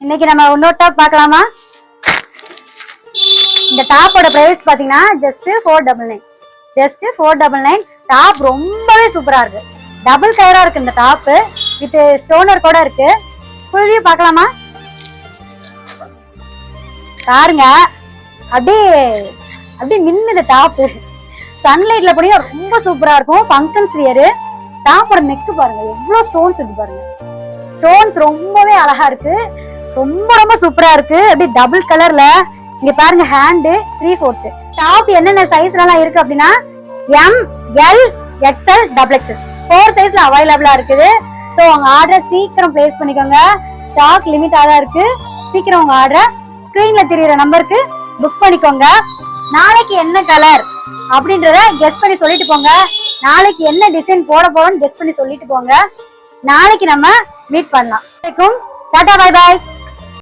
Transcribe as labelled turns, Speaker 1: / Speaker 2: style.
Speaker 1: இன்னைக்கு நம்ம இன்னொரு டாப் பார்க்கலாமா? இந்த டாப்போட பிரைஸ் பாத்தீங்கன்னா ஜஸ்ட் 499. ஜஸ்ட் 499. டாப் ரொம்பவே சூப்பரா இருக்கு. டபுள் கலரா இருக்கு இந்த டாப் வித் ஸ்டோனர் கூட இருக்கு. ஃபுல் வியூ பார்க்கலாமா? பாருங்க அப்படியே மின்னுது டாப். சன்லைட்ல போனீங்க ரொம்ப சூப்பரா இருக்கும். Functions wear. டாப்போட நெக் பாருங்க எவ்வளவு ஸ்டோன்ஸ் இருக்கு பாருங்க. ஸ்டோன்ஸ் ரொம்பவே அழகா இருக்கு. ரொம்ப ரொம்ப சூப்பரா இருக்கு. அப்படியே டபுள் கலர்ல இங்க பாருங்க ஹேண்ட் 3/4. டாப் என்னென்ன சைஸ்ல எல்லாம் இருக்கு அப்படின்னா M, L, XL, XXL 4 சைஸ்ல அவைலபிளா இருக்குது. சோ உங்க ஆர்டர் சீக்கிரம் பிளேஸ் பண்ணிக்கோங்க. ஸ்டாக் லிமிட்டா தான் இருக்கு. சீக்கிரம் உங்க ஆர்டர் ஸ்கிரீன்ல தெரியுற நம்பருக்கு புக் பண்ணிக்கோங்க. நாளைக்கு என்ன கலர் அப்படின்றத கெஸ் பண்ணி சொல்லிட்டு போங்க. நாளைக்கு என்ன டிசைன் போட போறோம்னு கெஸ் பண்ணி சொல்லிட்டு போங்க. நாளைக்கு நம்ம மீட் பண்ணலாம். Tata bye by.